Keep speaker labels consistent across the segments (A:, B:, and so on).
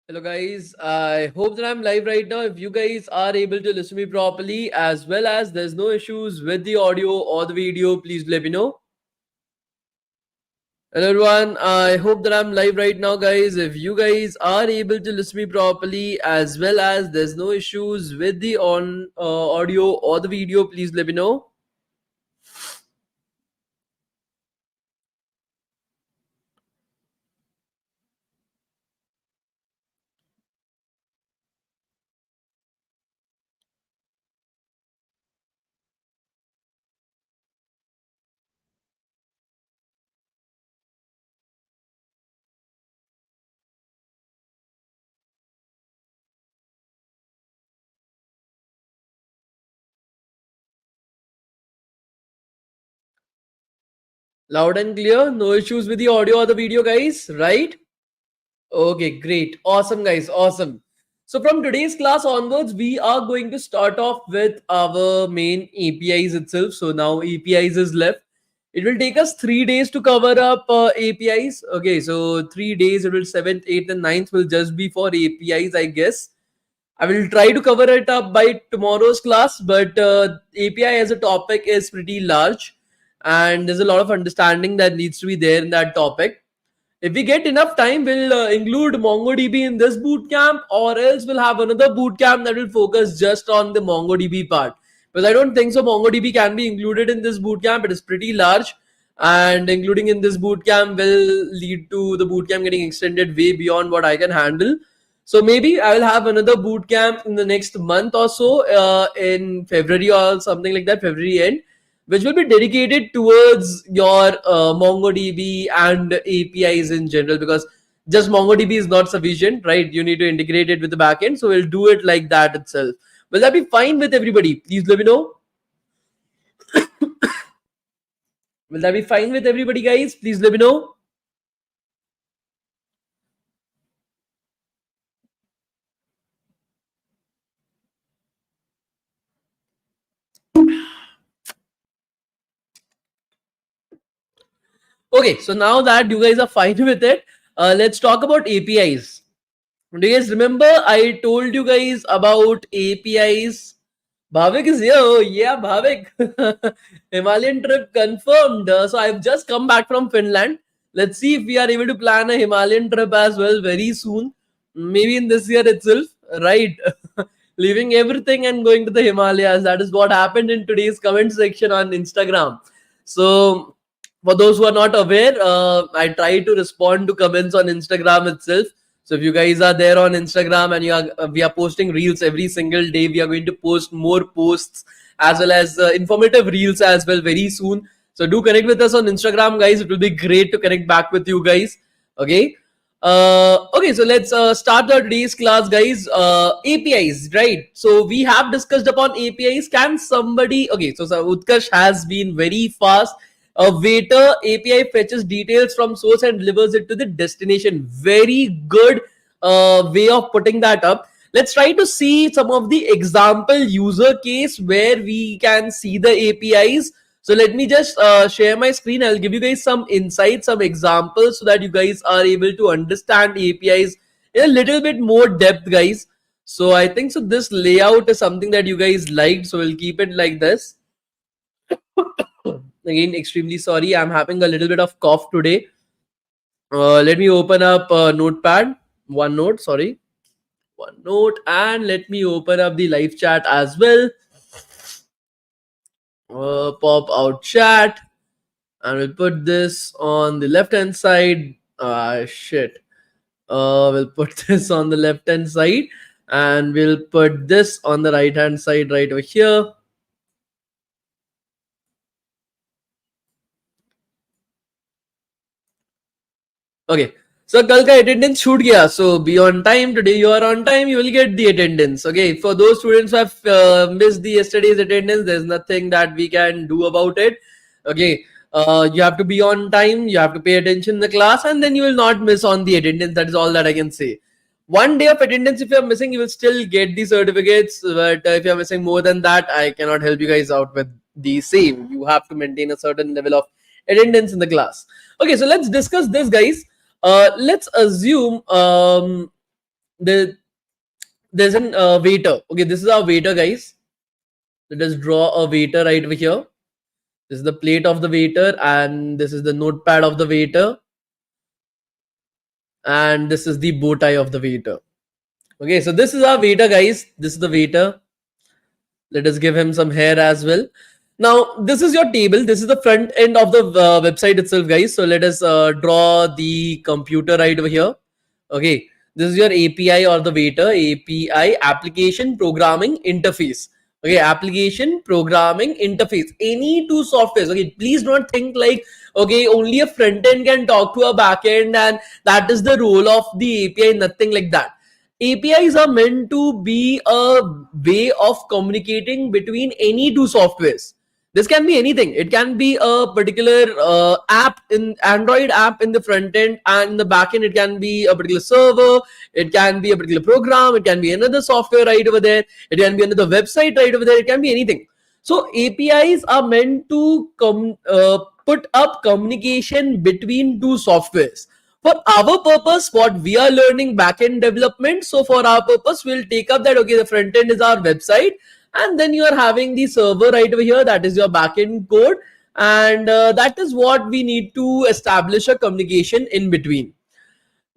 A: Hello guys, I hope that I'm live right now. If you guys are able to listen to me properly as well as there's no issues with the audio or the video, please let me know. Hello everyone, I hope that I'm live right now guys. If you guys are able to listen to me properly as well as there's no issues with the on audio or the video, please let me know. Loud and clear, no issues with the audio or the video guys, right? Okay, great. Awesome, guys. Awesome. So, from today's class onwards, we are going to start off with our main APIs itself. So, now APIs is left. It will take us 3 days to cover up APIs. Okay, so 3 days, it will 7th, 8th, and 9th will just be for APIs, I guess. I will try to cover it up by tomorrow's class, but API as a topic is pretty large, and there's a lot of understanding that needs to be there in that topic. If we get enough time, we'll include MongoDB in this bootcamp, or else we'll have another bootcamp that will focus just on the MongoDB part. Because I don't think so MongoDB can be included in this bootcamp. It is pretty large, and including in this bootcamp will lead to the bootcamp getting extended way beyond what I can handle. So maybe I will have another bootcamp in the next month or so, in February or something like that, February end, which will be dedicated towards your MongoDB and APIs in general, because just MongoDB is not sufficient, right? You need to integrate it with the backend. So we'll do it like that itself. Will that be fine with everybody? Please let me know. Will that be fine with everybody, guys? Please let me know. Okay, so now that you guys are fine with it, let's talk about APIs. Do you guys remember I told you guys about APIs? Bhavik is here. Oh, yeah, Bhavik. Himalayan trip confirmed. So I've just come back from Finland. Let's see if we are able to plan a Himalayan trip as well very soon. Maybe in this year itself, right? Leaving everything and going to the Himalayas. That is what happened in today's comment section on Instagram. So, for those who are not aware, I try to respond to comments on Instagram itself. So if you guys are there on Instagram and we are posting reels every single day, we are going to post more posts as well as informative reels as well very soon. So do connect with us on Instagram, guys. It will be great to connect back with you guys. Okay. Okay, so let's start our today's class, guys. APIs, right? So we have discussed upon APIs. Can somebody? Okay, so Utkarsh has been very fast. A waiter API fetches details from source and delivers it to the destination. Very good way of putting that up. Let's try to see some of the example user case where we can see the APIs. So let me just share my screen. I'll give you guys some insights, some examples, so that you guys are able to understand APIs in a little bit more depth, guys. So I think so this layout is something that you guys liked. So we'll keep it like this. Again, extremely sorry. I'm having a little bit of cough today. Let me open up Notepad, OneNote, sorry. OneNote, and let me open up the live chat as well. Pop out chat, and we'll put this on the left hand side. Shit. We'll put this on the left hand side, and we'll put this on the right hand side right over here. Okay. So कल का attendance छूट गया. So be on time. Today you are on time. You will get the attendance. Okay. For those students who have missed the yesterday's attendance, there's nothing that we can do about it. Okay. You have to be on time. You have to pay attention in the class, and then you will not miss on the attendance. That is all that I can say. One day of attendance, if you are missing, you will still get the certificates. But if you are missing more than that, I cannot help you guys out with the same. You have to maintain a certain level of attendance in the class. Okay, so let's discuss this, guys. Let's assume there's an waiter. Okay, this is our waiter, guys. Let us draw a waiter right over here. This is the plate of the waiter, and this is the notepad of the waiter, and this is the bow tie of the waiter. Okay, so this is our waiter, guys. This is the waiter. Let us give him some hair as well. Now, this is your table. This is the front end of the website itself, guys. So let us draw the computer right over here. Okay, this is your API or the waiter. API, application programming interface. Okay, application programming interface. Any two softwares. Okay, please don't think like, okay, only a front end can talk to a back end and that is the role of the API. Nothing like that. APIs are meant to be a way of communicating between any two softwares. This can be anything. It can be a particular app in Android app in the front end, and in the back end, it can be a particular server. It can be a particular program. It can be another software right over there. It can be another website right over there. It can be anything. So APIs are meant to put up communication between two softwares. For our purpose, what we are learning backend development. So for our purpose, we'll take up that, okay, the front end is our website, and then you are having the server right over here. That is your backend code. And that is what we need to establish a communication in between.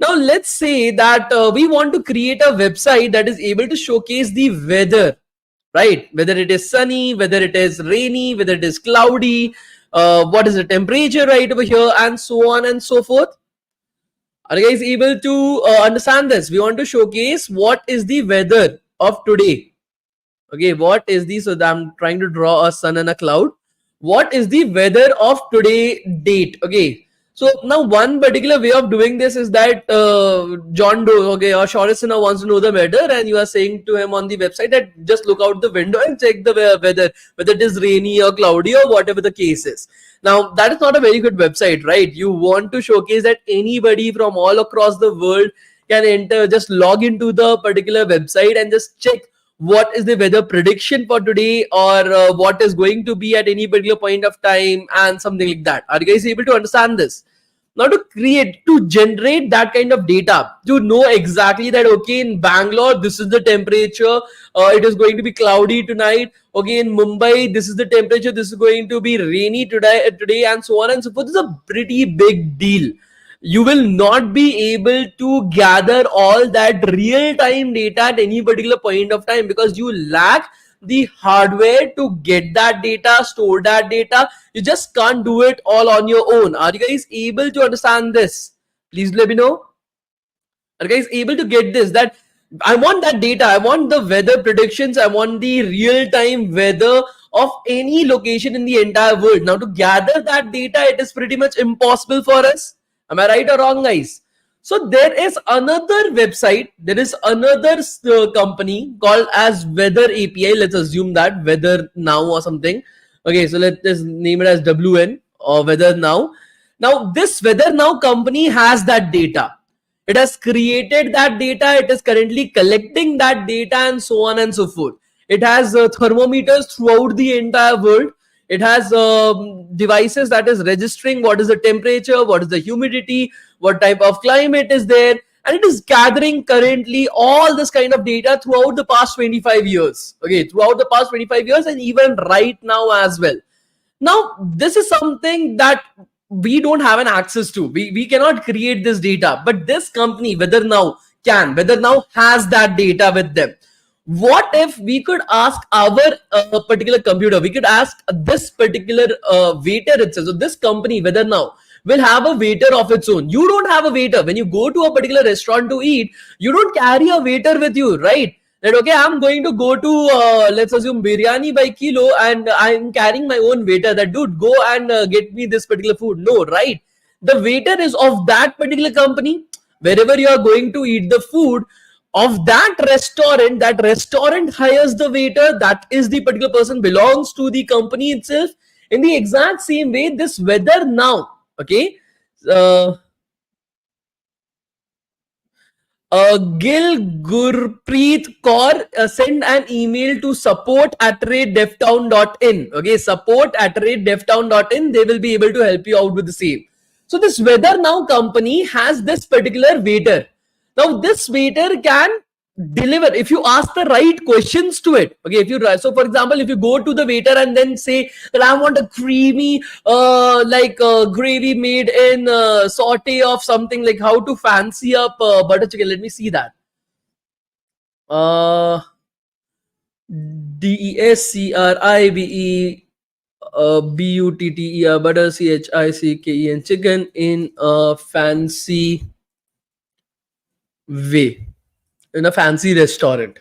A: Now, let's say that we want to create a website that is able to showcase the weather, right? Whether it is sunny, whether it is rainy, whether it is cloudy, what is the temperature right over here, and so on and so forth. Are you guys able to understand this? We want to showcase what is the weather of today. Okay, what is the, so I'm trying to draw a sun and a cloud. What is the weather of today date? Okay, so now one particular way of doing this is that John Doe, okay, or Shorisina wants to know the weather, and you are saying to him on the website that just look out the window and check the weather, whether it is rainy or cloudy or whatever the case is. Now, that is not a very good website, right? You want to showcase that anybody from all across the world can enter, just log into the particular website and just check what is the weather prediction for today, or what is going to be at any particular point of time, and something like that. Are you guys able to understand this? Now, to generate that kind of data, to know exactly that, okay, in Bangalore, this is the temperature, it is going to be cloudy tonight. Okay, in Mumbai, this is the temperature, this is going to be rainy today, and so on and so forth. This is a pretty big deal. You will not be able to gather all that real-time data at any particular point of time because you lack the hardware to get that data, store that data. You just can't do it all on your own. Are you guys able to understand this? Please let me know. Are you guys able to get this? That I want that data. I want the weather predictions. I want the real-time weather of any location in the entire world. Now, to gather that data, it is pretty much impossible for us. Am I right or wrong, guys? So there is another website, there is another company called as Weather API. Let's assume that Weather Now or something. Okay, so let's name it as WN or Weather Now. Now this Weather Now company has that data. It has created that data. It is currently collecting that data and so on and so forth. It has thermometers throughout the entire world. It has devices that is registering what is the temperature, what is the humidity, what type of climate is there, and it is gathering currently all this kind of data throughout the past 25 years. Okay, throughout the past 25 years and even right now as well. Now, this is something that we don't have an access to. We cannot create this data, but this company, Weather Now, can. Weather Now has that data with them. What if we could ask our particular computer, we could ask this particular waiter itself. So this company, Weather Now, will have a waiter of its own. You don't have a waiter. When you go to a particular restaurant to eat, you don't carry a waiter with you, right? That, okay, I'm going to go to, let's assume biryani by kilo, and I'm carrying my own waiter. That, dude, go and get me this particular food. No, right? The waiter is of that particular company. Wherever you are going to eat the food, of that restaurant hires the waiter. That is the particular person, belongs to the company itself. In the exact same way, this Weather Now, okay, Gil Gurpreet Kaur send an email to support@devtown.in. Okay, support@devtown.in. They will be able to help you out with the same. So this Weather Now company has this particular waiter. Now this waiter can deliver if you ask the right questions to it. Okay, if you so for example, if you go to the waiter and then say that I want a creamy gravy made in saute of something, like how to fancy up butter chicken. Let me see that. DESCRIBE BUTTE butter CHICKEN chicken in a fancy way, in a fancy restaurant.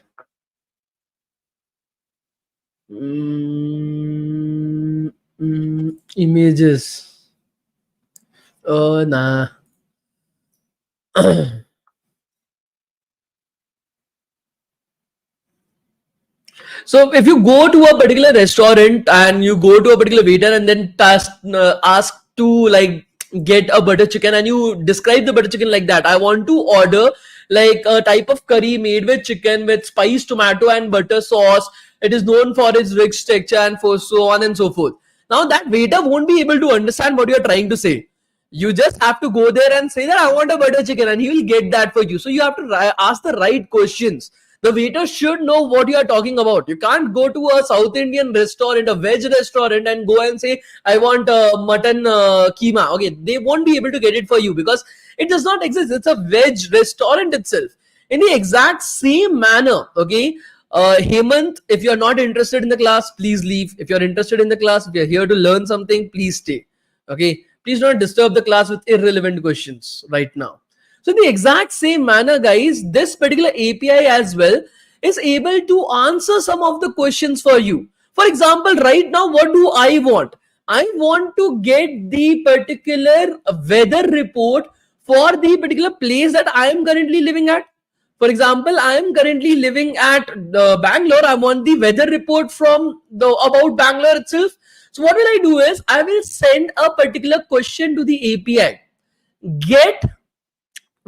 A: Images. Nah. So if you go to a particular restaurant and you go to a particular waiter and then ask to like get a butter chicken, and you describe the butter chicken like that, I want to order like a type of curry made with chicken with spice, tomato and butter sauce. It is known for its rich texture and for so on and so forth. Now that waiter won't be able to understand what you are trying to say. You just have to go there and say that I want a butter chicken, and he will get that for you. So you have to ask the right questions. The waiter should know what you are talking about. You can't go to a South Indian restaurant, a veg restaurant, and go and say, I want mutton keema. Okay, they won't be able to get it for you because it does not exist. It's a veg restaurant itself. In the exact same manner, okay, Hemant, if you're not interested in the class, please leave. If you're interested in the class, if you're here to learn something, please stay. Okay, please don't disturb the class with irrelevant questions right now. So in the exact same manner, guys, this particular API as well is able to answer some of the questions for you. For example, right now, what do I want? I want to get the particular weather report for the particular place that I am currently living at. For example, I am currently living at Bangalore. I want the weather report from about Bangalore itself. So what will I do is I will send a particular question to the API.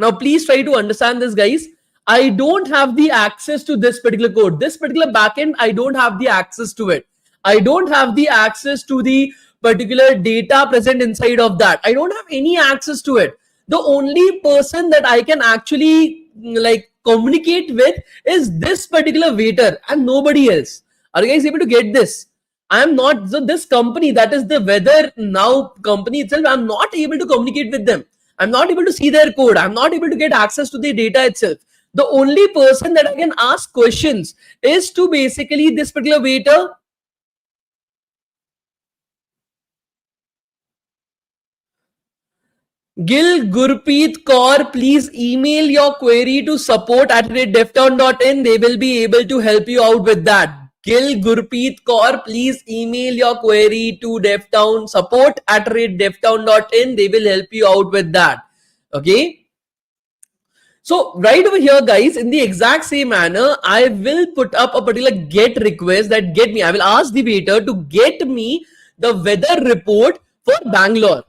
A: Now please try to understand this, guys. I don't have the access to this particular code. This particular backend, I don't have the access to it. I don't have the access to the particular data present inside of that. I don't have any access to it. The only person that I can actually like communicate with is this particular waiter and nobody else. Are you guys able to get this? I am not, so this company, that is the Weather Now company itself, I'm not able to communicate with them. I'm not able to see their code. I'm not able to get access to the data itself. The only person that I can ask questions is to basically this particular waiter. Gil Gurpreet Kaur, please email your query to support@devtown.in. They will be able to help you out with that. Gil Gurpreet Kaur, please email your query to DevTown, support@devtown.in. They will help you out with that. Okay. So right over here, guys, in the exact same manner, I will put up a particular get request that get me. I will ask the waiter to get me the weather report for Bangalore.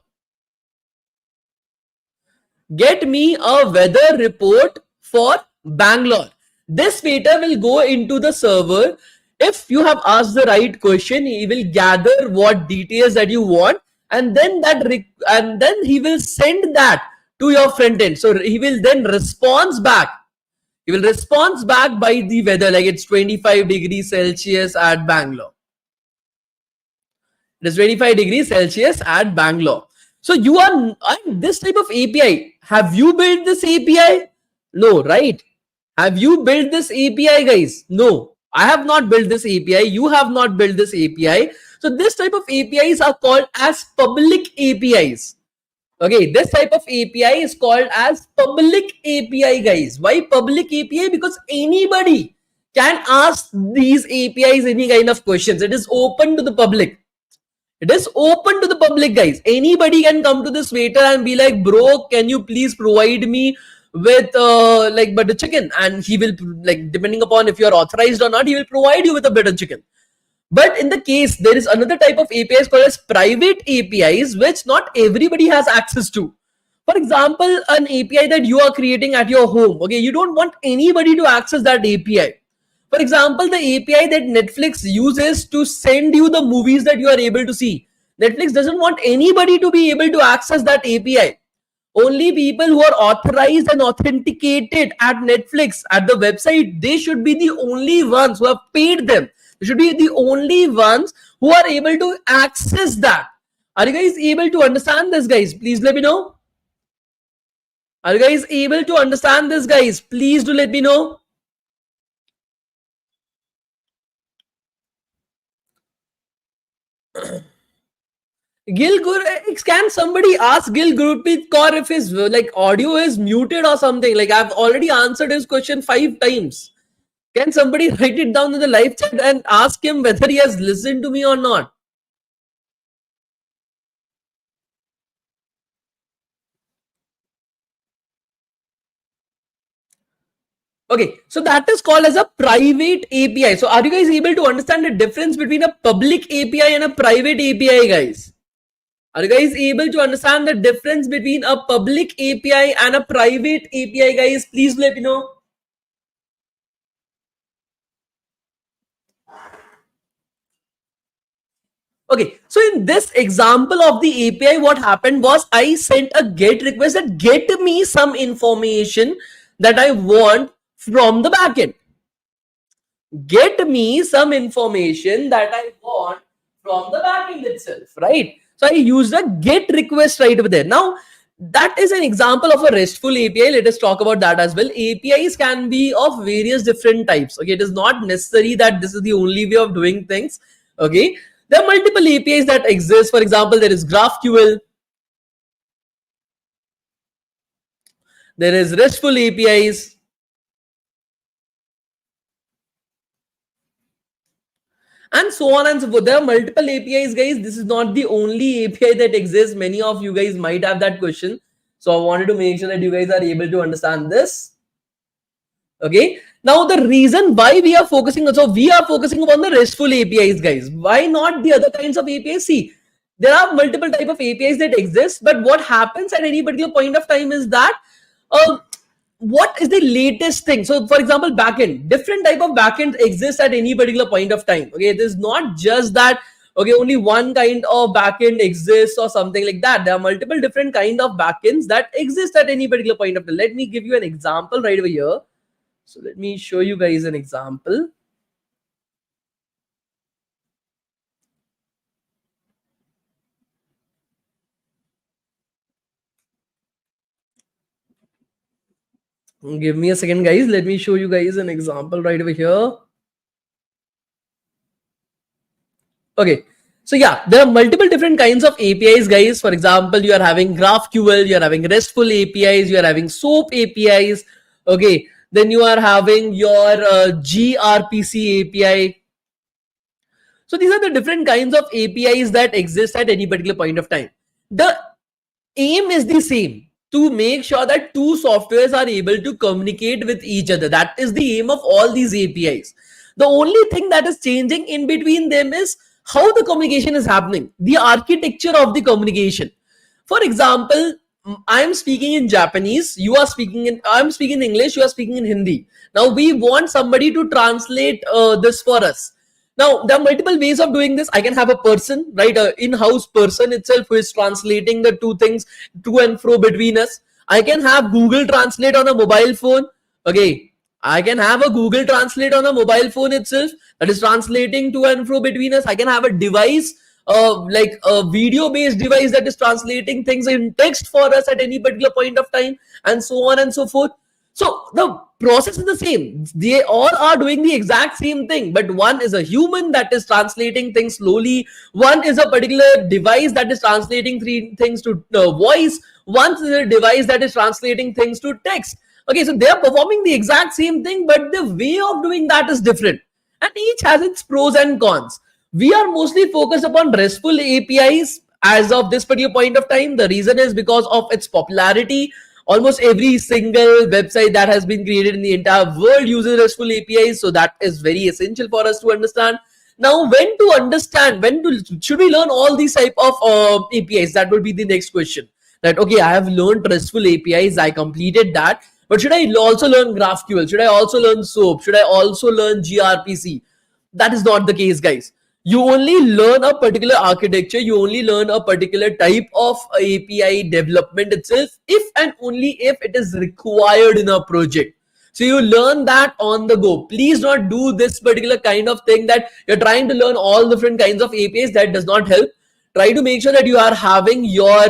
A: Get me a weather report for Bangalore. This waiter will go into the server. If you have asked the right question, he will gather what details that you want, and then he will send that to your front end. So he will then respond back. He will respond back by the weather, like it's 25 degrees Celsius at Bangalore. It is 25 degrees Celsius at Bangalore. So you are this type of API. Have you built this API? No, right? Have you built this API, guys? No, I have not built this API. You have not built this API. So this type of APIs are called as public APIs. Okay, this type of API is called as public API, guys. Why public API? Because anybody can ask these APIs any kind of questions. It is open to the public. It is open to the public, guys. Anybody can come to this waiter and be like, bro, can you please provide me with like butter chicken? And he will, like, depending upon if you are authorized or not, he will provide you with a butter chicken. But in the case, there is another type of APIs called as private APIs, which not everybody has access to. For example, an API that you are creating at your home. Okay, you don't want anybody to access that API. For example, the API that Netflix uses to send you the movies that you are able to see. Netflix doesn't want anybody to be able to access that API. Only people who are authorized and authenticated at Netflix, at the website, they should be the only ones who have paid them. They should be the only ones who are able to access that. Are you guys able to understand this, guys? Please let me know. Are you guys able to understand this, guys? Please do let me know. Can somebody ask Gil Gurpreet Kaur if his like audio is muted or something? Like I've already answered his question 5 times. Can somebody write it down in the live chat and ask him whether he has listened to me or not? Okay, so that is called as a private API. So are you guys able to understand the difference between a public API and a private API, guys? Are you guys able to understand the difference between a public API and a private API, guys? Please let me know. Okay, so in this example of the API, what happened was I sent a GET request that get me some information that I want from the backend. Get me some information that I want from the backend itself, right? So I used a GET request right over there. Now, that is an example of a RESTful API. Let us talk about that as well. APIs can be of various different types. Okay, it is not necessary that this is the only way of doing things. Okay, there are multiple APIs that exist. For example, there is GraphQL, there is RESTful APIs, and so on and so forth. There are multiple APIs, guys. This is not the only API that exists. Many of you guys might have that question. So I wanted to make sure that you guys are able to understand this. Okay. Now the reason why we are focusing upon the RESTful APIs, guys. Why not the other kinds of APIs? See, there are multiple type of APIs that exist, but what happens at any particular point of time is that what is the latest thing? So for example, backend, different type of backend exists at any particular point of time. Okay, it is not just that okay only one kind of backend exists or something like that. There are multiple different kind of backends that exist at any particular point of time. Let me give you an example right over here. So let me show you guys an example. Give me a second, guys. Let me show you guys an example right over here. Okay. So yeah, there are multiple different kinds of APIs, guys. For example, you are having GraphQL, you are having RESTful APIs, you are having SOAP APIs. Okay. Then you are having your gRPC API. So these are the different kinds of APIs that exist at any particular point of time. The aim is the same, to make sure that two softwares are able to communicate with each other. That is the aim of all these APIs. The only thing that is changing in between them is how the communication is happening, the architecture of the communication. For example, I am speaking in Japanese, you are speaking in, I'm speaking in English, you are speaking in Hindi. Now we want somebody to translate this for us. Now, there are multiple ways of doing this. I can have a person, right? An in-house person itself who is translating the two things to and fro between us. I can have Google Translate on a mobile phone. Okay. I can have a Google Translate on a mobile phone itself that is translating to and fro between us. I can have a device, like a video-based device that is translating things in text for us at any particular point of time, and so on and so forth. So the process is the same. They all are doing the exact same thing, but one is a human that is translating things slowly. One is a particular device that is translating things to voice. One is a device that is translating things to text. Okay, so they are performing the exact same thing, but the way of doing that is different. And each has its pros and cons. We are mostly focused upon RESTful APIs as of this particular point of time. The reason is because of its popularity. Almost every single website that has been created in the entire world uses RESTful APIs. So that is very essential for us to understand. Now, when to understand, should we learn all these type of APIs? That will be the next question. That, okay, I have learned RESTful APIs. I completed that. But should I also learn GraphQL? Should I also learn SOAP? Should I also learn gRPC? That is not the case, guys. You only learn a particular architecture, you only learn a particular type of API development itself if and only if it is required in a project. So you learn that on the go. Please not do this particular kind of thing that you're trying to learn all different kinds of APIs. That does not help. Try to make sure that you are having your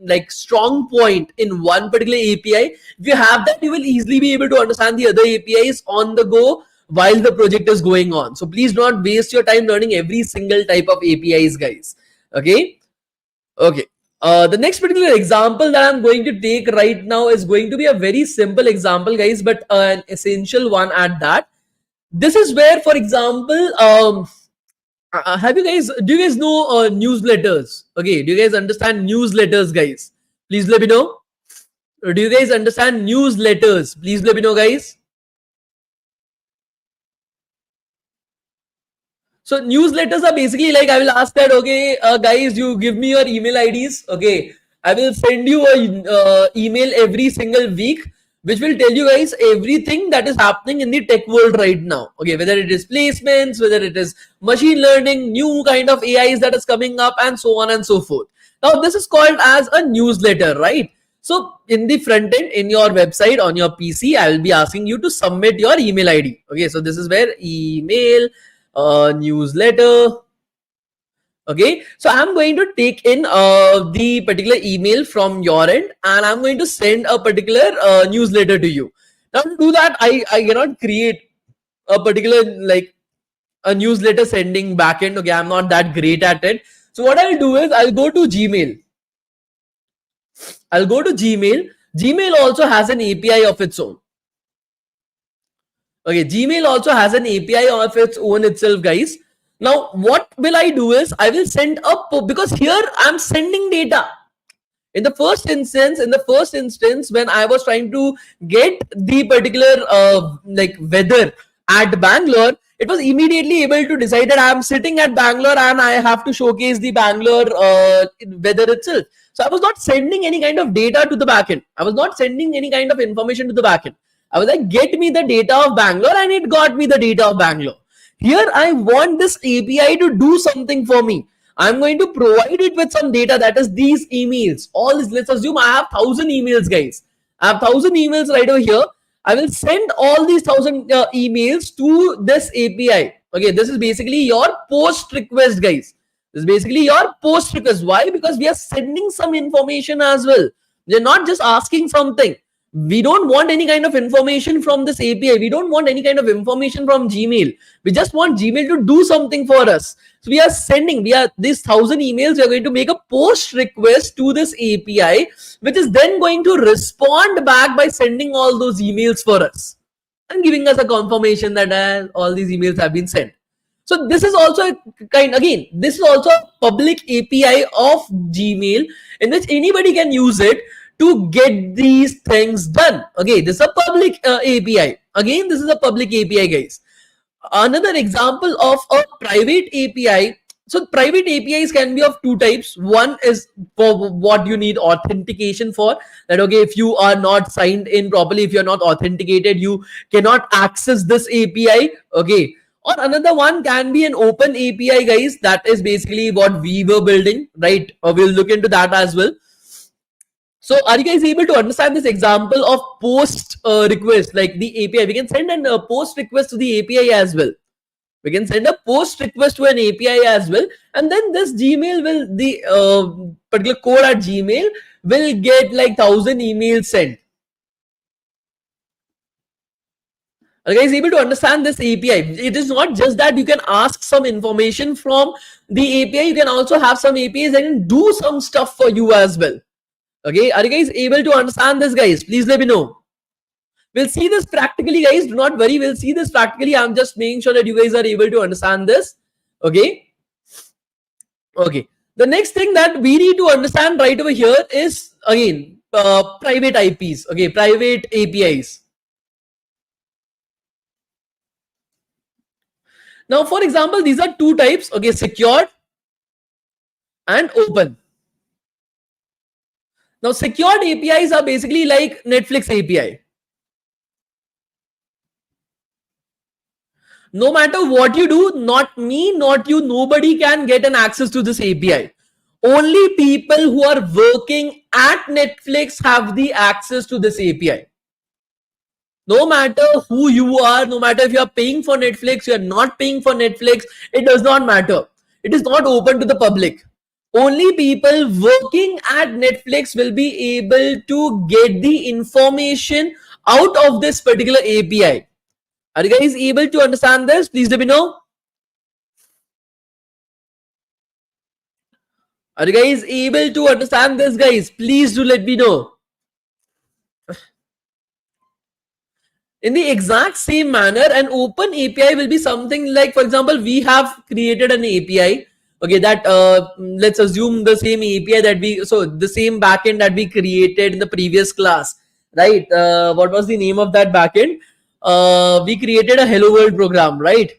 A: like strong point in one particular API. If you have that, you will easily be able to understand the other APIs on the go while the project is going on. So please don't waste your time learning every single type of APIs, guys. Okay. Okay. The next particular example that I'm going to take right now is going to be a very simple example, guys, but an essential one at that. This is where, for example, have you guys, do you guys know newsletters? Okay. Do you guys understand newsletters, guys? Please let me know. Do you guys understand newsletters? Please let me know, guys. So newsletters are basically like, I will ask that, okay, guys, you give me your email IDs. Okay, I will send you a email every single week, which will tell you guys everything that is happening in the tech world right now. Okay, whether it is placements, whether it is machine learning, new kind of AIs that is coming up, and so on and so forth. Now this is called as a newsletter, right? So in the front end, in your website on your PC, I will be asking you to submit your email ID. Okay, so this is where email newsletter. Okay, so I'm going to take in the particular email from your end, and I'm going to send a particular newsletter to you. Now to do that, I cannot create a particular like a newsletter sending backend. Okay, I'm not that great at it. So what I'll do is I'll go to Gmail. I'll go to Gmail. Gmail also has an API of its own. Okay, Gmail also has an API of its own itself, guys. Now, what will I do is I will send up, because here I'm sending data. In the first instance, when I was trying to get the particular like weather at Bangalore, it was immediately able to decide that I'm sitting at Bangalore and I have to showcase the Bangalore weather itself. So I was not sending any kind of data to the backend. I was not sending any kind of information to the backend. I was like, get me the data of Bangalore, and it got me the data of Bangalore. Here, I want this API to do something for me. I'm going to provide it with some data, that is these emails. All this, let's assume I have 1,000 emails, guys. I have 1,000 emails right over here. I will send all these 1,000 emails to this API. Okay, this is basically your post request, guys. This is basically your post request. Why? Because we are sending some information as well. We're not just asking something. We don't want any kind of information from this API. We don't want any kind of information from Gmail. We just want Gmail to do something for us. So we are sending, these 1,000 emails, we are going to make a post request to this API, which is then going to respond back by sending all those emails for us and giving us a confirmation that all these emails have been sent. So this is also a this is also a public API of Gmail in which anybody can use it to get these things done. Okay, this is a public API. Again, this is a public API, guys. Another example of a private API. So private APIs can be of two types. One is for what you need authentication for. That okay, if you are not signed in properly, if you're not authenticated, you cannot access this API. Okay. Or another one can be an open API, guys. That is basically what we were building, right? We'll look into that as well. So are you guys able to understand this example of post request, like the API? We can send a post request to the API as well. We can send a post request to an API as well. And then this Gmail will, the particular code at Gmail will get like 1,000 emails sent. Are you guys able to understand this API? It is not just that you can ask some information from the API. You can also have some APIs that can do some stuff for you as well. Okay, are you guys able to understand this, guys? Please let me know. We'll see this practically, guys. Do not worry. We'll see this practically. I'm just making sure that you guys are able to understand this. Okay. Okay. The next thing that we need to understand right over here is, again, private IPs. Okay, private APIs. Now, for example, these are two types. Okay, secured and open. Now, secured APIs are basically like Netflix API. No matter what you do, not me, not you, nobody can get an access to this API. Only people who are working at Netflix have the access to this API. No matter who you are, no matter if you are paying for Netflix, you are not paying for Netflix, it does not matter. It is not open to the public. Only people working at Netflix will be able to get the information out of this particular API. Are you guys able to understand this? Please let me know. Are you guys able to understand this, guys? Please do let me know. In the exact same manner, an open API will be something like, for example, we have created an API. Okay, that let's assume the same API that the same backend that we created in the previous class, right? What was the name of that backend? We created a Hello World program, right?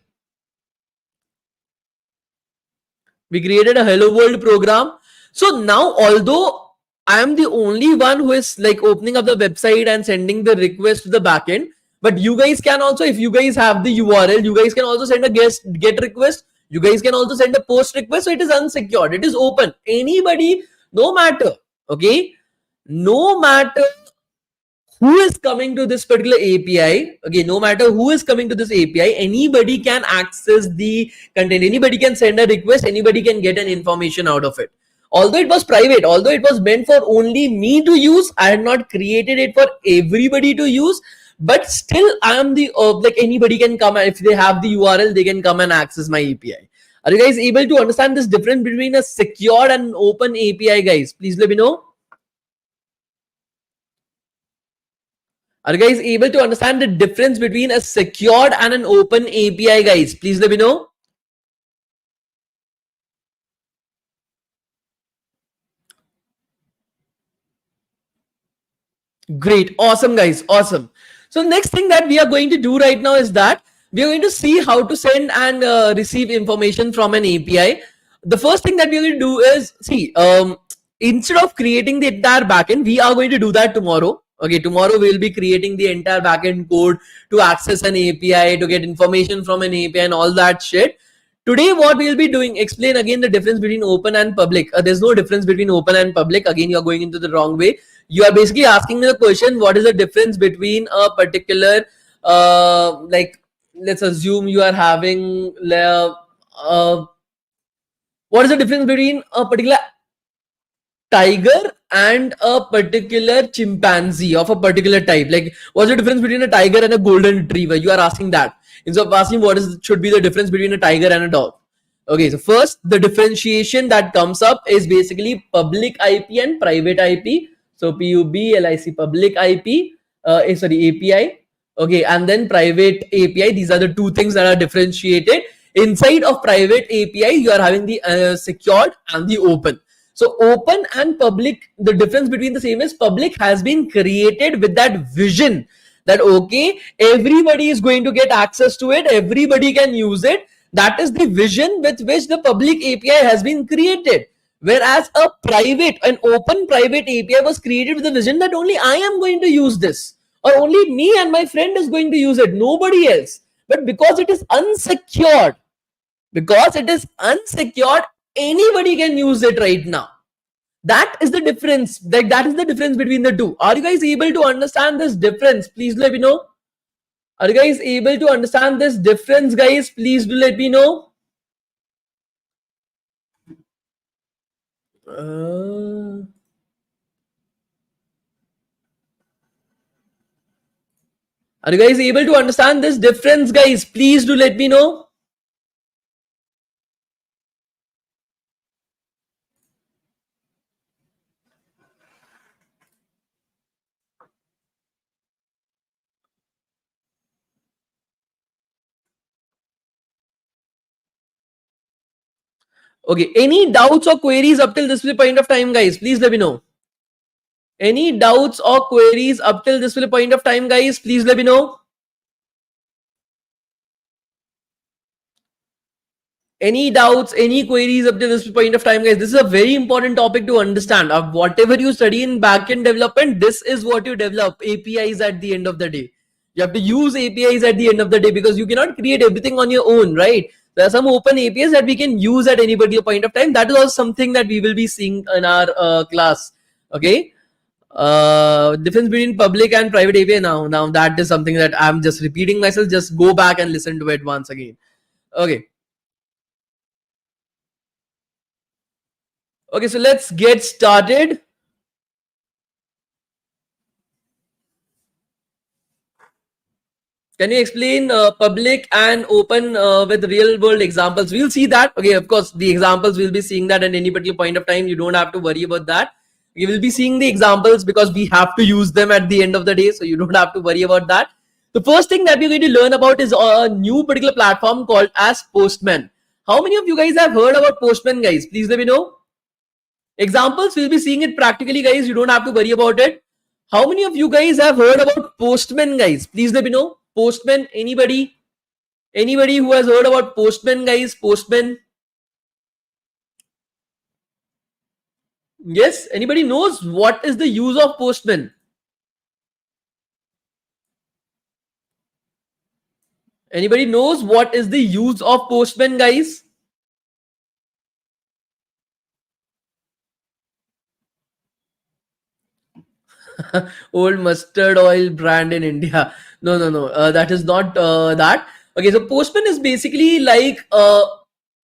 A: We created a Hello World program. So now, although I am the only one who is like opening up the website and sending the request to the backend, but you guys can also, if you guys have the URL, you guys can also send a get request. You guys can also send a post request. So it is unsecured. It is open. Anybody, no matter, okay, no matter who is coming to this particular API, okay, no matter who is coming to this API, anybody can access the content, anybody can send a request, anybody can get an information out of it. Although it was private, although it was meant for only me to use, I had not created it for everybody to use, but still I am the, like anybody can come, and if they have the URL, they can come and access my API. Are you guys able to understand this difference between a secured and open API, guys? Please let me know. Are you guys able to understand the difference between a secured and an open API, guys? Please let me know. Great. Awesome, guys. Awesome. So next thing that we are going to do right now is that we are going to see how to send and receive information from an API. The first thing that we are going to do is see, instead of creating the entire backend, we are going to do that tomorrow. Okay, tomorrow we will be creating the entire backend code to access an API, to get information from an API and all that shit. Today, what we'll be doing, explain again the difference between open and public. There's no difference between open and public. Again, you're going into the wrong way. You are basically asking me the question, what is the difference between a particular, like, let's assume you are having, what is the difference between a particular tiger and a particular chimpanzee of a particular type? Like, what's the difference between a tiger and a golden retriever? You are asking that. Instead of asking what should be the difference between a tiger and a dog. Okay, so first, the differentiation that comes up is basically public IP and private IP. So PUBLIC, public IP, sorry, API. Okay, and then private API. These are the two things that are differentiated. Inside of private API, you are having the secured and the open. So open and public, the difference between the same is public has been created with that vision that, okay, everybody is going to get access to it, everybody can use it. That is the vision with which the public API has been created. Whereas an open private API was created with the vision that only I am going to use this, or only me and my friend is going to use it, nobody else. But because it is unsecured, anybody can use it right now. That is the difference. That is the difference between the two. Are you guys able to understand this difference? Please let me know. Are you guys able to understand this difference, guys? Please do let me know. Are you guys able to understand this difference, guys? Please do let me know. Okay, any doubts or queries up till this point of time, guys? Please let me know. Any doubts or queries up till this point of time, guys? Please let me know. Any doubts, any queries up to this point of time, guys? This is a very important topic to understand. Whatever you study in backend development, this is what you develop, APIs at the end of the day. You have to use APIs at the end of the day, because you cannot create everything on your own, right? There are some open APIs that we can use at any particular point of time. That is also something that we will be seeing in our class. Okay. Difference between public and private API. Now that is something that I'm just repeating myself. Just go back and listen to it once again. Okay. Okay, so let's get started. Can you explain public and open with real world examples? We'll see that. Okay, of course, the examples we'll be seeing that at any particular point of time. You don't have to worry about that. We will be seeing the examples because we have to use them at the end of the day. So you don't have to worry about that. The first thing that we're going to learn about is a new particular platform called as Postman. How many of you guys have heard about Postman, guys? Please let me know. Examples, we'll be seeing it practically, guys. You don't have to worry about it. How many of you guys have heard about Postman, guys? Please let me know. Postman, anybody? Anybody who has heard about Postman, guys? Postman? Yes, anybody knows what is the use of Postman? Anybody knows what is the use of Postman, guys? Old mustard oil brand in India. No. That is not that. Okay, so Postman is basically like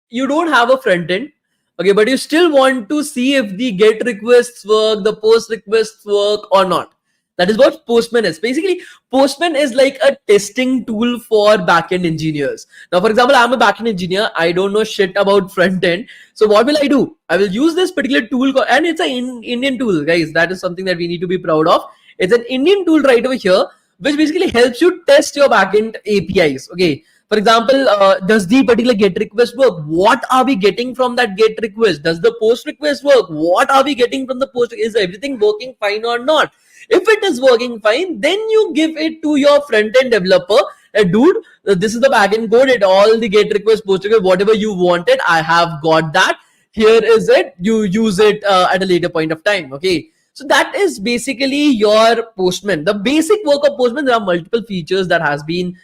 A: you don't have a front end. Okay, but you still want to see if the get requests work, the post requests work or not. That is what Postman is. Basically, Postman is like a testing tool for backend engineers. Now, for example, I'm a backend engineer. I don't know shit about front end. So what will I do? I will use this particular tool, and it's an Indian tool, guys. That is something that we need to be proud of. It's an Indian tool right over here, which basically helps you test your backend APIs. Okay. For example, does the particular get request work? What are we getting from that get request? Does the post request work? What are we getting from the post? Is everything working fine or not? If it is working fine, then you give it to your front end developer. Dude, this is the backend code. It all the get request, post request, whatever you wanted, I have got that. Here is it. You use it at a later point of time. Okay. So that is basically your Postman. The basic work of Postman. There are multiple features that has been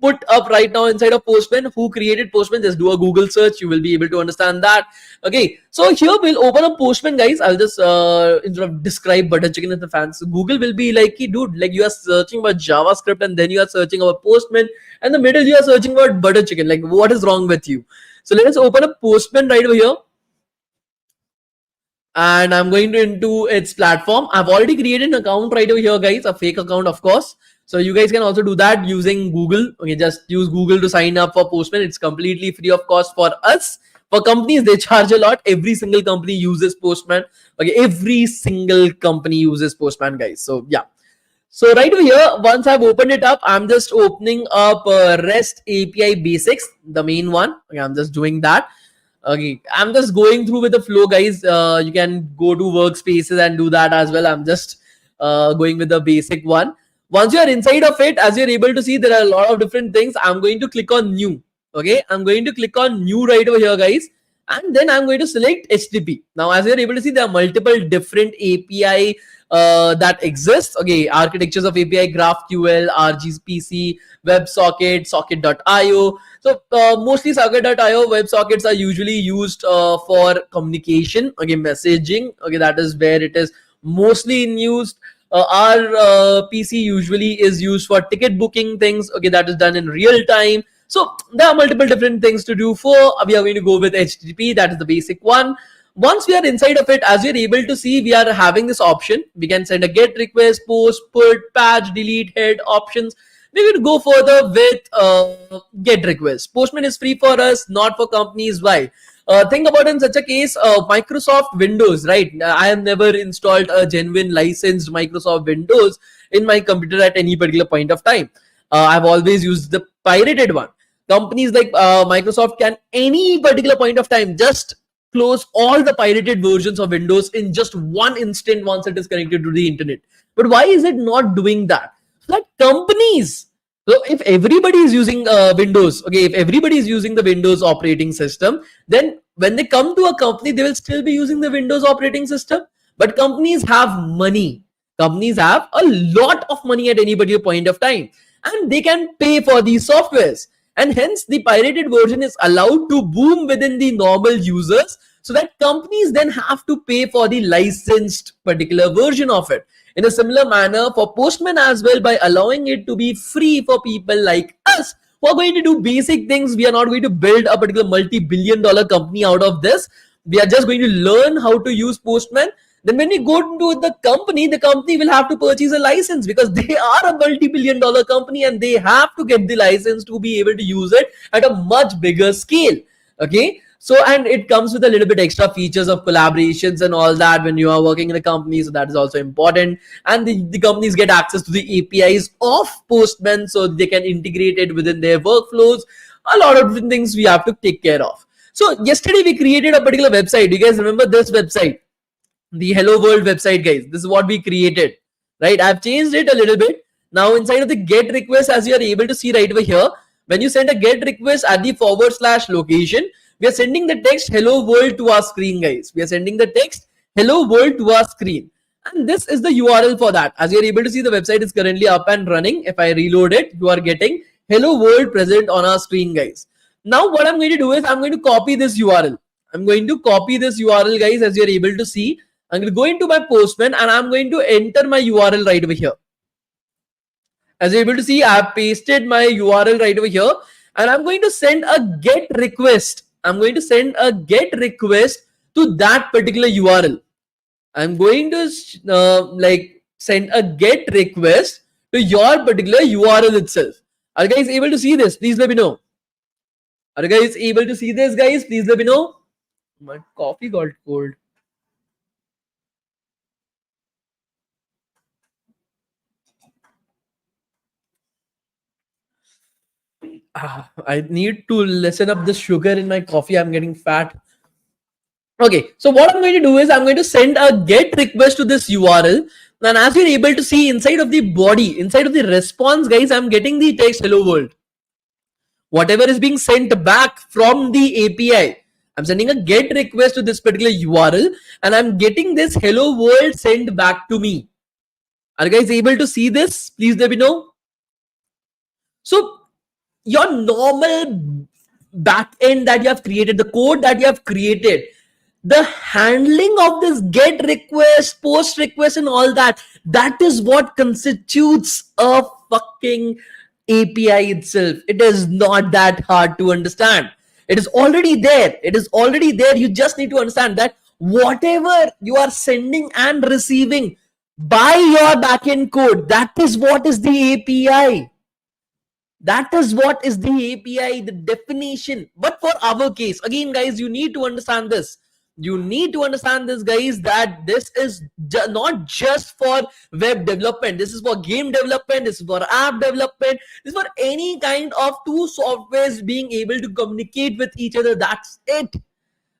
A: put up right now inside of Postman. Who created Postman? Just do a Google search. You will be able to understand that. Okay, so here we'll open up Postman, guys. I'll just instead of describe butter chicken in the fans, Google will be like, hey, dude, like you are searching about JavaScript and then you are searching about Postman, and the middle you are searching about butter chicken. Like, what is wrong with you? So let us open up Postman right over here. And I'm going to into its platform. I've already created an account right over here, guys, a fake account, of course. So you guys can also do that using Google. Okay, just use Google to sign up for Postman. It's completely free of cost for us. For companies, they charge a lot. Every single company uses Postman. Okay, every single company uses Postman, guys. So yeah. So right over here, once I've opened it up, I'm just opening up REST API basics, the main one. Okay, I'm just doing that. Okay, I'm just going through with the flow, guys. You can go to workspaces and do that as well. I'm just going with the basic one. Once you are inside of it, as you're able to see, there are a lot of different things. I'm going to click on new. Okay, I'm going to click on new right over here, guys. And then I'm going to select HTTP. Now, as you're able to see, there are multiple different API that exists. Okay, architectures of API, GraphQL, RGPC, WebSocket, Socket.io. So mostly Socket.io, WebSockets are usually used for communication. Okay, messaging. Okay, that is where it is mostly in use. Our PC usually is used for ticket booking things. Okay, that is done in real time. So there are multiple different things to do for. We are going to go with HTTP. That is the basic one. Once we are inside of it, as you're able to see, we are having this option. We can send a get request, post, put, patch, delete, head options. We will go further with get request. Postman is free for us, not for companies. Why? Think about in such a case, Microsoft Windows, right? I have never installed a genuine licensed Microsoft Windows in my computer at any particular point of time. I've always used the pirated one. Companies like Microsoft can any particular point of time just close all the pirated versions of Windows in just one instant once it is connected to the internet. But why is it not doing that? So that companies, so if everybody is using Windows, okay, if everybody is using the Windows operating system, then when they come to a company, they will still be using the Windows operating system. But companies have money. Companies have a lot of money at any particular point of time, and they can pay for these softwares. And hence, the pirated version is allowed to boom within the normal users, so that companies then have to pay for the licensed particular version of it. In a similar manner for Postman as well, by allowing it to be free for people like us who are going to do basic things. We are not going to build a particular multi-billion-dollar company out of this. We are just going to learn how to use Postman. Then when we go to the company will have to purchase a license, because they are a multi-billion-dollar company and they have to get the license to be able to use it at a much bigger scale. Okay, so and it comes with a little bit extra features of collaborations and all that when you are working in a company, so that is also important. And the companies get access to the APIs of Postman, so they can integrate it within their workflows. A lot of different things we have to take care of. So yesterday we created a particular website. Do you guys remember this website? The Hello World website, guys. This is what we created, right? I've changed it a little bit. Now inside of the get request, as you are able to see right over here, when you send a get request at the / location, we are sending the text hello world to our screen, guys. We are sending the text hello world to our screen. And this is the URL for that. As you're able to see, the website is currently up and running. If I reload it, you are getting hello world present on our screen, guys. Now what I'm going to do is I'm going to copy this URL. I'm going to copy this URL, guys, as you're able to see. I'm going to go into my Postman and I'm going to enter my URL right over here. As you're able to see, I've pasted my URL right over here and I'm going to send a get request. I'm going to send a get request to that particular URL. I'm going to send a get request to your particular URL itself. Are you guys able to see this? Please let me know. Are you guys able to see this, guys? Please let me know. My coffee got cold. I need to lessen up the sugar in my coffee. I'm getting fat. Okay, so what I'm going to do is I'm going to send a get request to this URL. And as you're able to see inside of the body, inside of the response, guys, I'm getting the text hello world. Whatever is being sent back from the API, I'm sending a get request to this particular URL and I'm getting this hello world sent back to me. Are you guys able to see this? Please let me know. So your normal backend that you have created, the code that you have created, the handling of this get request, post request and all that, that is what constitutes a fucking API itself. It is not that hard to understand. It is already there. It is already there. You just need to understand that whatever you are sending and receiving by your backend code, that is what is the API. That is what is the API, the definition. But for our case, again, guys, you need to understand this. You need to understand this, guys, that this is not just for web development. This is for game development. This is for app development. This is for any kind of two softwares being able to communicate with each other. That's it.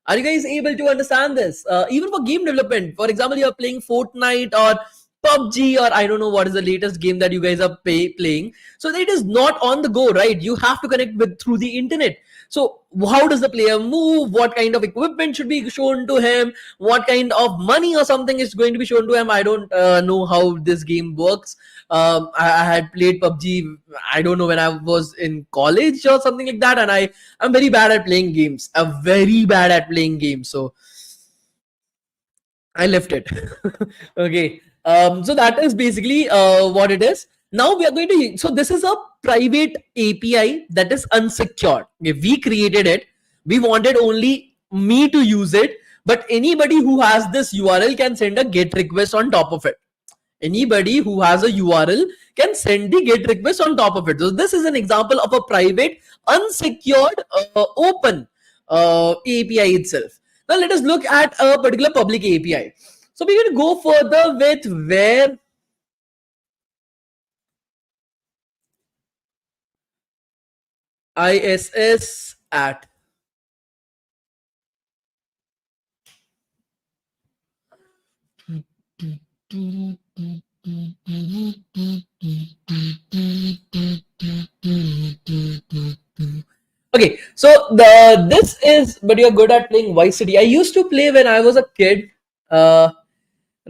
A: Are you guys able to understand this? Even for game development, for example, you're playing Fortnite or PUBG, or I don't know what is the latest game that you guys are playing. So it is not on the go, right? You have to connect with through the internet. So how does the player move? What kind of equipment should be shown to him? What kind of money or something is going to be shown to him? I don't know how this game works. I had played PUBG, I don't know, when I was in college or something like that. And I'm very bad at playing games. I'm very bad at playing games. So I left it. Okay. So that is basically what it is. Now we are going to, so this is a private API that is unsecured. Okay, we created it. We wanted only me to use it, but anybody who has this URL can send a GET request on top of it. Anybody who has a URL can send the GET request on top of it. So this is an example of a private, unsecured, open API itself. Now let us look at a particular public API. So we're going to go further with where ISS at. Okay, so this is, but you're good at playing Vice City. I used to play when I was a kid.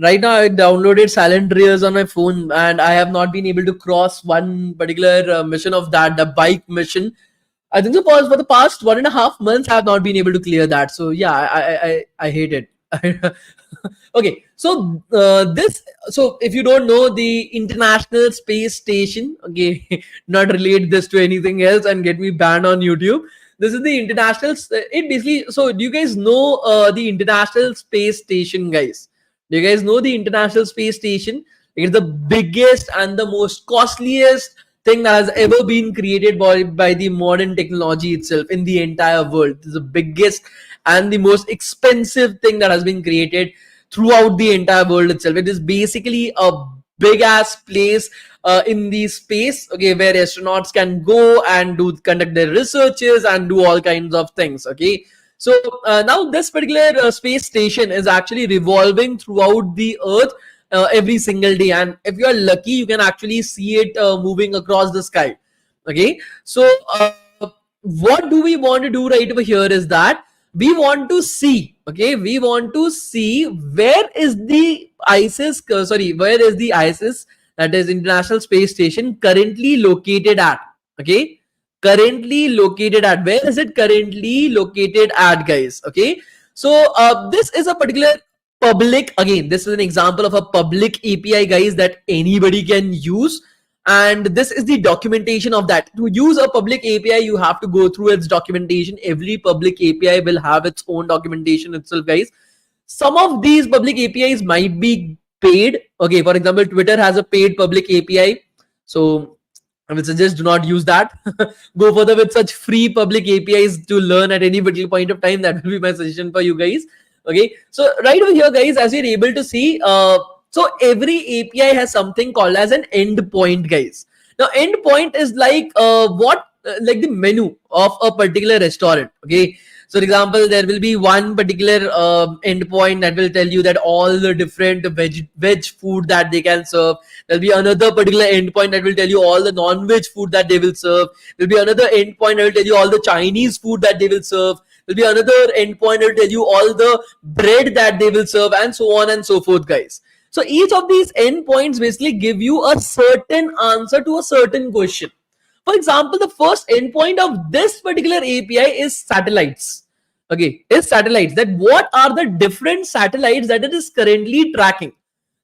A: Right now, I downloaded Silent Rears on my phone, and I have not been able to cross one particular mission of that, the bike mission. I think for the past 1.5 months, I have not been able to clear that. So yeah, I hate it. Okay, so this, so if you don't know, the International Space Station, okay, not relate this to anything else and get me banned on YouTube. This is the international. It basically. So do you guys know the International Space Station, guys? Do you guys know the International Space Station? It's the biggest and the most costliest thing that has ever been created by the modern technology itself in the entire world. It's the biggest and the most expensive thing that has been created throughout the entire world itself. It is basically a big ass place in the space, okay, where astronauts can go and do conduct their researches and do all kinds of things. Okay, so now this particular space station is actually revolving throughout the Earth every single day, and if you are lucky, you can actually see it moving across the sky. Okay, so what do we want to do right over here is that we want to see, okay, we want to see where is the ISIS, where is the ISIS, that is International Space Station, currently located at. Okay, currently located at, where is it currently located at, guys? Okay, so this is a particular public, again, this is an example of a public API, guys, that anybody can use, and this is the documentation of that. To use a public API, you have to go through its documentation. Every public API will have its own documentation itself, guys. Some of these public APIs might be paid. Okay, for example, Twitter has a paid public API, so I would suggest do not use that. Go further with such free public APIs to learn at any particular point of time. That will be my suggestion for you guys. Okay, so right over here, guys, as you're able to see, so every API has something called as an endpoint, guys. Now, endpoint is like the menu of a particular restaurant. Okay, so for example, there will be one particular endpoint that will tell you that all the different veg food that they can serve. There'll be another particular endpoint that will tell you all the non-veg food that they will serve. There'll be another endpoint that will tell you all the Chinese food that they will serve. There'll be another endpoint that will tell you all the bread that they will serve, and so on and so forth, guys. So each of these endpoints basically give you a certain answer to a certain question. For example, the first endpoint of this particular API is satellites. Okay, is satellites. That what are the different satellites that it is currently tracking.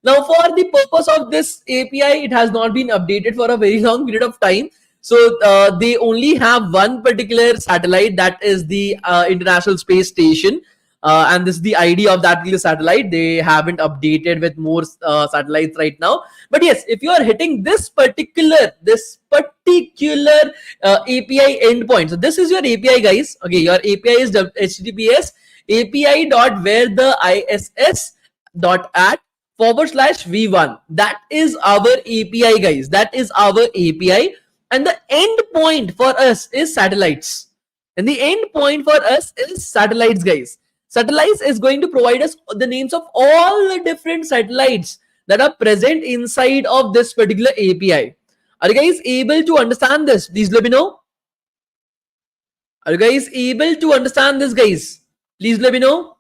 A: Now, for the purpose of this API, it has not been updated for a very long period of time. So they only have one particular satellite, that is the International Space Station. And this is the ID of that particular satellite. They haven't updated with more satellites right now. But yes, if you are hitting this particular API endpoint, so this is your API, guys. Okay, your API is HTTPS API.where the ISS dot at /v1. That is our API, guys. That is our API, and the endpoint for us is satellites. And the endpoint for us is satellites, guys. Satellites is going to provide us the names of all the different satellites that are present inside of this particular API. Are you guys able to understand this? Please let me know. Are you guys able to understand this, guys? Please let me know.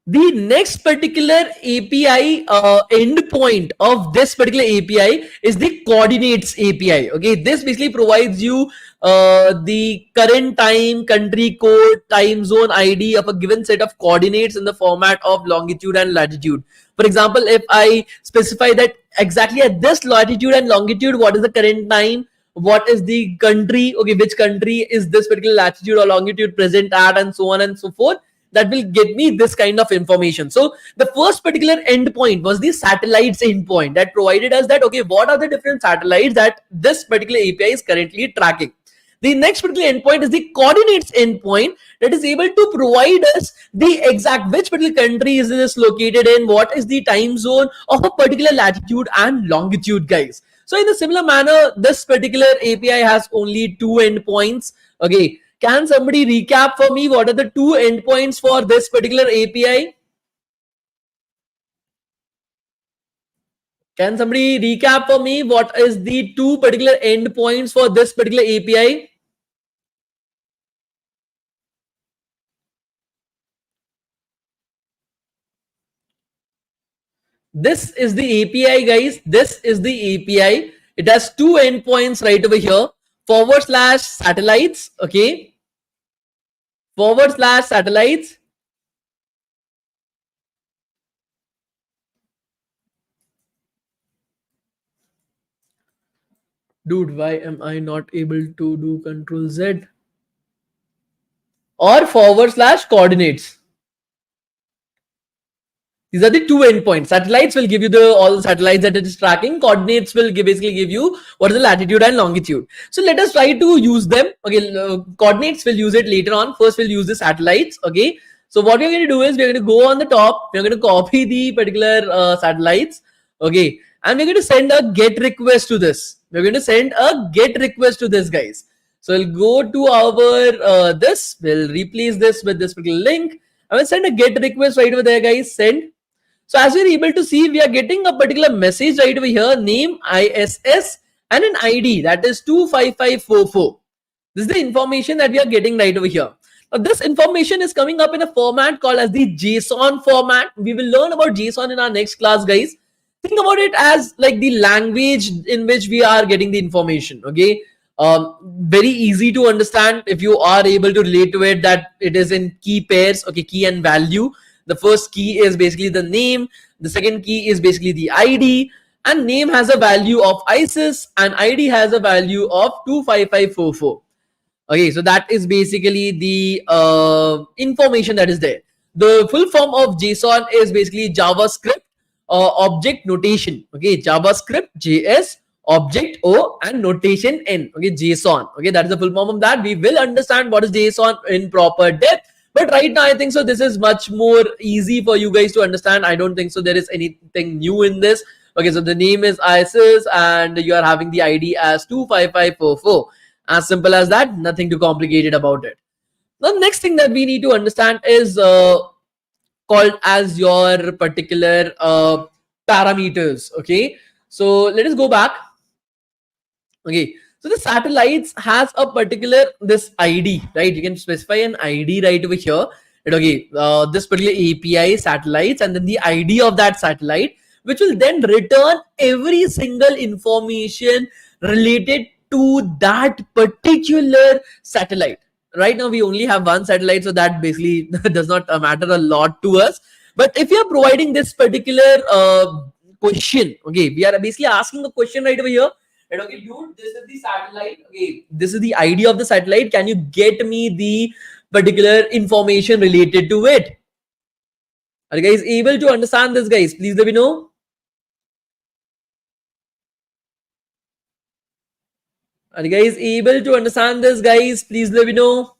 A: The next particular API endpoint of this particular API is the coordinates API. Okay, this basically provides you the current time, country code, time zone ID of a given set of coordinates in the format of longitude and latitude. For example, if I specify that exactly at this latitude and longitude, what is the current time, what is the country, okay, which country is this particular latitude or longitude present at, and so on and so forth, that will get me this kind of information. So the first particular endpoint was the satellites endpoint that provided us that, okay, what are the different satellites that this particular API is currently tracking. The next particular endpoint is the coordinates endpoint that is able to provide us the exact which particular country is this located in, what is the time zone of a particular latitude and longitude, guys. So in a similar manner, this particular API has only two endpoints. Okay, can somebody recap for me what are the two endpoints for this particular API? Can somebody recap for me what is the two particular endpoints for this particular API? This is the API, guys. This is the API. It has two endpoints right over here. /satellites. Okay. /satellites. Dude, why am I not able to do Control Z? Or /coordinates. These are the two endpoints. Satellites will give you the all the satellites that it is tracking. Coordinates will basically give you what is the latitude and longitude. So let us try to use them. Okay, coordinates will use it later on. First we'll use the satellites. Okay. So what we're going to do is we're going to go on the top. We're going to copy the particular satellites. Okay. And we're going to send a GET request to this. We're going to send a GET request to this, guys. So we'll go to our this. We'll replace this with this particular link. I will send a GET request right over there, guys. Send. So as we're able to see, we are getting a particular message right over here, name, ISS, and an ID that is 25544. This is the information that we are getting right over here. Now this information is coming up in a format called as the JSON format. We will learn about JSON in our next class, guys. Think about it as like the language in which we are getting the information. Okay. Very easy to understand if you are able to relate to it, that it is in key pairs. Okay, key and value. The first key is basically the name. The second key is basically the ID. And name has a value of ISIS and ID has a value of 25544. Okay, so that is basically the information that is there. The full form of JSON is basically JavaScript object notation. Okay, JavaScript JS object O and notation N. Okay, JSON. Okay, that is the full form of that. We will understand what is JSON in proper depth. But right now, I think so this is much more easy for you guys to understand. I don't think so there is anything new in this. Okay, so the name is ISIS and you are having the ID as 25544. As simple as that, nothing too complicated about it. The next thing that we need to understand is called as your particular parameters. Okay, so let us go back. Okay, so the satellites has a particular this ID, right? You can specify an ID right over here. Okay, this particular API satellites and then the ID of that satellite, which will then return every single information related to that particular satellite. Right now we only have one satellite, so that basically does not matter a lot to us. But if you are providing this particular question, okay, we are basically asking a question right over here. And okay, dude, this is the satellite. Okay, this is the ID of the satellite. Can you get me the particular information related to it? Are you guys able to understand this, guys? Please let me know. Are you guys able to understand this, guys? Please let me know.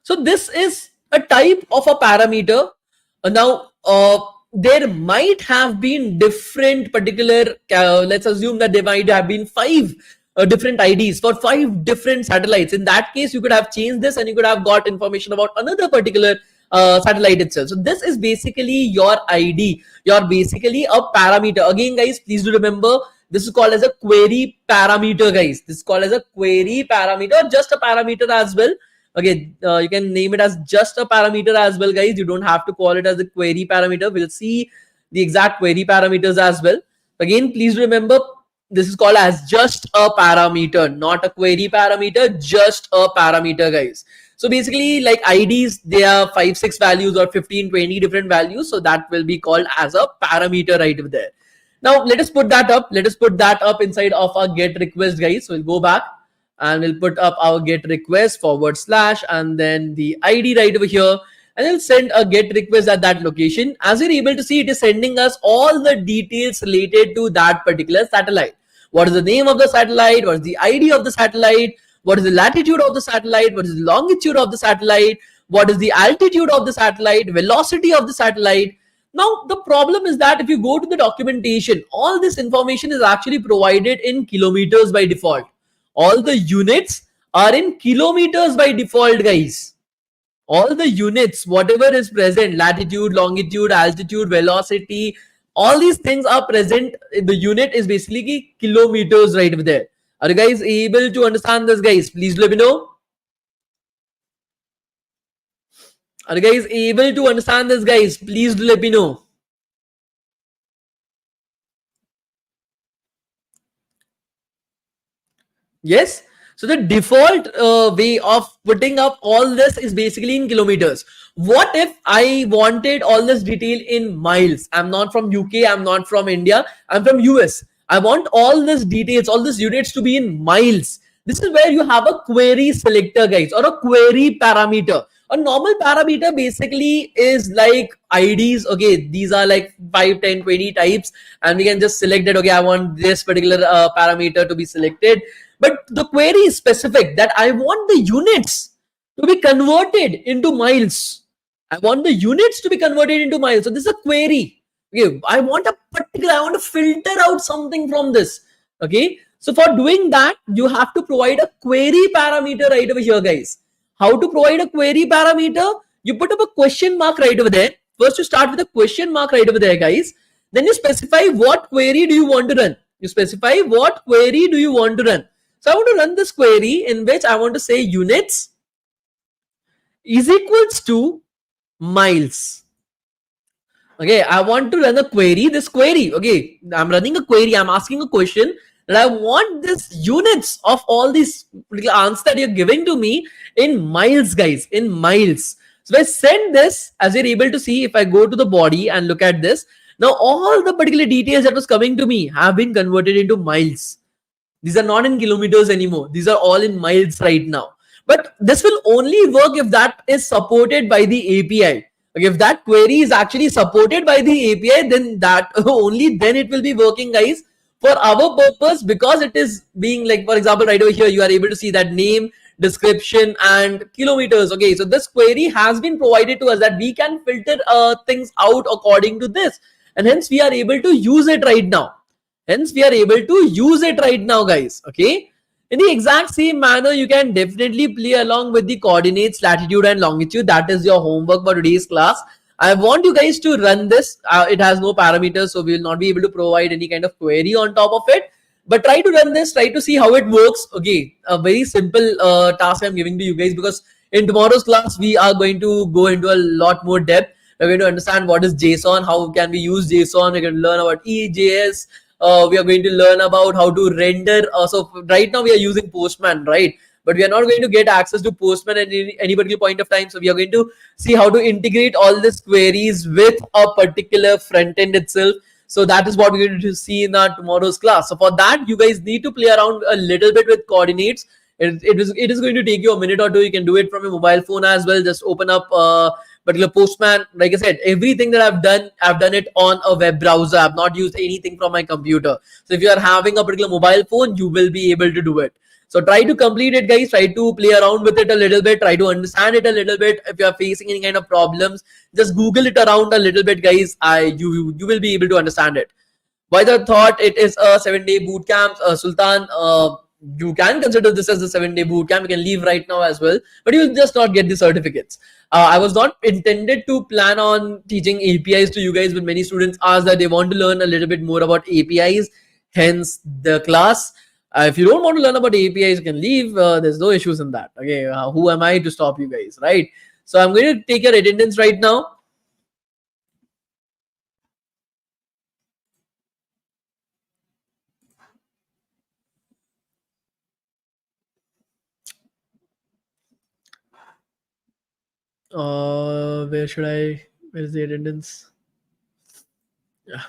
A: So this is a type of a parameter. Now, there might have been different particular, let's assume that there might have been 5 different IDs for 5 different satellites. In that case, you could have changed this and you could have got information about another particular satellite itself. So this is basically your ID. You're basically a parameter. Again, guys, please do remember, this is called as a query parameter, guys. This is called as a query parameter, or just a parameter as well. Okay, you can name it as just a parameter as well, guys. You don't have to call it as a query parameter. We'll see the exact query parameters as well. Again, please remember, this is called as just a parameter, not a query parameter, just a parameter, guys. So basically, like IDs, they are 5, 6 values or 15, 20 different values. So that will be called as a parameter right over there. Now, let us put that up. Let us put that up inside of our GET request, guys. So we'll go back and we'll put up our GET request / and then the ID right over here, and we'll send a GET request at that location. As you're able to see, it is sending us all the details related to that particular satellite. What is the name of the satellite? What is the ID of the satellite? What is the latitude of the satellite? What is the longitude of the satellite? What is the altitude of the satellite? Velocity of the satellite? Now, the problem is that if you go to the documentation, all this information is actually provided in kilometers by default. All the units are in kilometers by default, guys. All the units, whatever is present, latitude, longitude, altitude, velocity, all these things are present. The unit is basically kilometers right over there. Are you guys able to understand this, guys? Please let me know. Are you guys able to understand this, guys? Please let me know. Yes. So the default way of putting up all this is basically in kilometers. What if I wanted all this detail in miles? I'm not from UK. I'm not from India. I'm from US. I want all this details, all these units to be in miles. This is where you have a query selector, guys, or a query parameter. A normal parameter basically is like IDs. Okay, these are like 5, 10, 20 types, and we can just select that. Okay, I want this particular parameter to be selected. But the query is specific that I want the units to be converted into miles. I want the units to be converted into miles. So this is a query. Okay, I want to filter out something from this. Okay, so for doing that, you have to provide a query parameter right over here, guys. How to provide a query parameter? You put up a question mark right over there. First, you start with a question mark right over there, guys. Then you specify what query do you want to run. You specify what query do you want to run. So I want to run this query in which I want to say units is equals to miles. Okay, I want to run a query. This query, okay, I'm running a query. I'm asking a question and I want this units of all these answers that you're giving to me in miles, guys, in miles. So I send this, as you're able to see, if I go to the body and look at this, now all the particular details that was coming to me have been converted into miles. These are not in kilometers anymore. These are all in miles right now. But this will only work if that is supported by the API. Okay, if that query is actually supported by the API, then that only then it will be working, guys. For our purpose, because it is being like, for example, right over here, you are able to see that name, description, and kilometers. Okay, so this query has been provided to us that we can filter things out according to this, and hence we are able to use it right now. Hence, we are able to use it right now, guys. Okay. In the exact same manner, you can definitely play along with the coordinates, latitude and longitude. That is your homework for today's class. I want you guys to run this. It has no parameters, so we will not be able to provide any kind of query on top of it. But try to run this, try to see how it works. Okay, a very simple task I'm giving to you guys, because in tomorrow's class, we are going to go into a lot more depth. We're going to understand what is JSON, how can we use JSON, we're going to learn about EJS, we are going to learn about how to render. So right now we are using Postman, right? But we are not going to get access to Postman at any particular point of time. So we are going to see how to integrate all these queries with a particular front end itself. So that is what we're going to see in our tomorrow's class. So for that, you guys need to play around a little bit with coordinates. It is going to take you a minute or two. You can do it from your mobile phone as well. Just open up particular Postman. Like I said, everything that I've done it on a web browser. I've not used anything from my computer. So if you are having a particular mobile phone, you will be able to do it. So try to complete it, guys. Try to play around with it a little bit. Try to understand it a little bit. If you are facing any kind of problems, just Google it around a little bit, guys. You will be able to understand it. Why the thought it is a 7-day boot camp, Sultan? You can consider this as a 7-day boot camp. You can leave right now as well, but you will just not get the certificates. I was not intended to plan on teaching APIs to you guys, but many students ask that they want to learn a little bit more about APIs. Hence the class. If you don't want to learn about APIs, you can leave. There's no issues in that. Okay, who am I to stop you guys, right? So I'm going to take your attendance right now. Where should I? Where's the attendance? Yeah.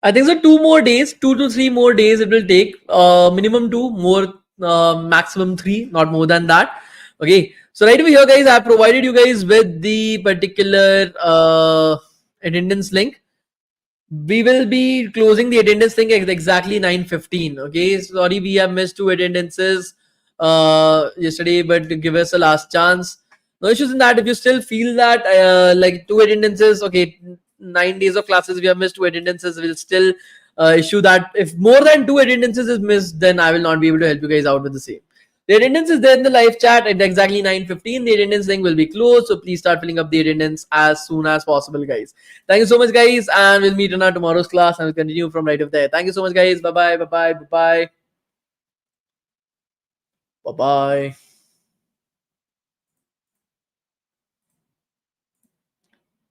A: I think so. 2 more days, 2 to 3 more days it will take. Minimum 2, more maximum 3, not more than that. Okay. So right over here, guys, I provided you guys with the particular attendance link. we will be closing the attendance thing at exactly 9:15. Okay, sorry, we have missed 2 attendances yesterday, but give us a last chance. No issues in that. If you still feel that like 2 attendances, okay, 9 days of classes, we have missed 2 attendances, we'll still issue that. If more than 2 attendances is missed, then I will not be able to help you guys out with the same. The attendance is there in the live chat at exactly 9:15. The attendance thing will be closed, so please start filling up the attendance as soon as possible, guys. Thank you so much, guys, and we'll meet in our tomorrow's class and we'll continue from right over there. Thank you so much, guys. Bye bye. Bye bye. Bye bye. Bye bye.